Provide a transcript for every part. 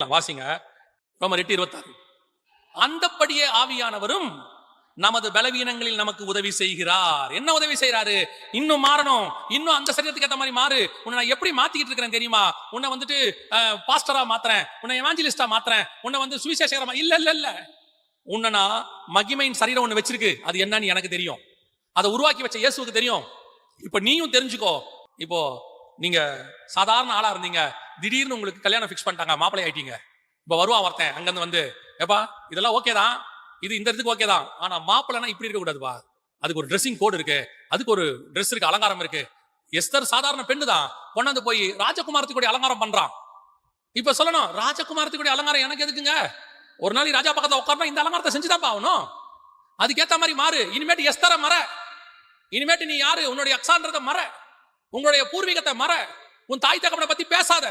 வாசிங்க ரோமர் 8:26. அந்தப்படியே ஆவியானவரும் நமது பலவீனங்களில் நமக்கு உதவி செய்கிறார். என்ன உதவி செய்யறாரு? இன்னும் மாறணும், இன்னும் அந்த சரீரத்துக்கு ஏற்ற மாதிரி மாறு. உன்னை நான் எப்படி மாத்திக்கிட்டு இருக்கிறேன் தெரியுமா? உன்னை வந்துட்டு பாஸ்டரா மாத்துறேன், உன்னை எவாஞ்சலிஸ்டா மாத்துறேன், உன்னை வந்து சுவிசேஷகரமா இல்ல. உன்னை நான் மகிமையின் சரீரம் ஒண்ணு வச்சிருக்கு. அது என்னன்னு எனக்கு தெரியும். அதை உருவாக்கி வச்ச இயேசுவுக்கு தெரியும். இப்ப நீயும் தெரிஞ்சுக்கோ. இப்போ நீங்க சாதாரண ஆளா இருந்தீங்க, திடீர்னு உங்களுக்கு கல்யாணம் பிக்ஸ் பண்ணிட்டாங்க, மாப்பிள்ளை ஆயிட்டீங்க. இப்ப வருவான் ஒருத்தன் அங்கிருந்து வந்து, ஏப்பா இதெல்லாம் ஓகே தான், இது இந்த இடத்துக்கு ஓகே தான், ஆனா மாப்பிள்ளைனா இப்படி இருக்க கூடாதுப்பா, அதுக்கு ஒரு ட்ரெஸ்ஸிங் கோடு இருக்கு, அதுக்கு ஒரு ட்ரெஸ் இருக்கு, அலங்காரம் இருக்கு. எஸ்தர் சாதாரண பெண்ணு தான், கொண்டாந்து போய் ராஜகுமாரத்துக்கு அலங்காரம் பண்றான். இப்ப சொல்லணும், ராஜகுமாரத்துக்கு அலங்காரம் எனக்கு எதுக்குங்க? ஒரு நாள் ராஜா பக்கத்துல உட்கார்ந்தா இந்த அலங்காரத்தை செஞ்சுதான் ஆகணும். அதுக்கேத்த மாதிரி மாறு. இனிமேட்டு எஸ்தரை மற, இனிமேட்டு நீ யாரு, உன்னுடைய அக்ஸான்றதை மற, உங்களுடைய பூர்வீகத்தை மற, உன் தாய் தகப்பனை பத்தி பேசாத.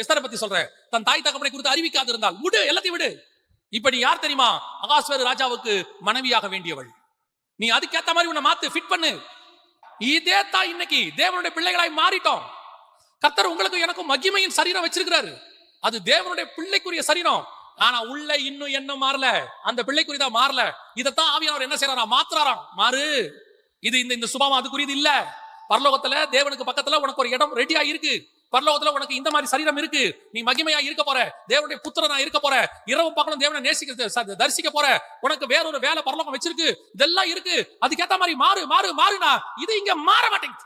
எஸ்தரை பத்தி சொல்ற, தன் தாய் தகப்பனை குறித்து அறிவிக்காது இருந்தால் விடு, எல்லாத்தையும் விடு. இப்ப நீ யார் தெரியுமா? அகாஸ்வேரு ராஜாவுக்கு மனைவியாக வேண்டியவள். நீ அதுக்கேத்த மாதிரி உன்னை மாத்து, ஃபிட் பண்ணு. இதே தான் இன்னைக்கு தேவனுடைய பிள்ளைகளாய் மாறிட்டோம். கர்த்தர் உங்களுக்கு எனக்கும் மகிமையின் சரீரம் வச்சிருக்கிறாரு. அது தேவனுடைய பிள்ளைக்குரிய சரீரம். ஆனா உள்ள இன்னும் என்ன மாறல, அந்த பிள்ளைக்குரியதா மாறல. இதத்தான் ஆவியானவர் என்ன செய்யறாரா? மாத்துறாராம். மாறு. இது இந்த சுபாவம் அதுக்குரியது இல்ல. பரலோகத்துல தேவனுக்கு பக்கத்துல உனக்கு ஒரு இடம் ரெடியா இருக்கு. பரலோகத்துல உனக்கு இந்த மாதிரி சரீரம் இருக்கு. நீ மகிமையா இருக்க போற, தேவனுடைய புத்திரனா இருக்க போற, இரவு பகலும் தேவனை நேசிக்க தரிசிக்க போற, உனக்கு வேறொரு வேலை பரலோகம் வச்சிருக்கு. இதெல்லாம் இருக்கு. அதுக்கேத்த மாதிரி மாறுனா இது இங்க மாற மாட்டேங்குது.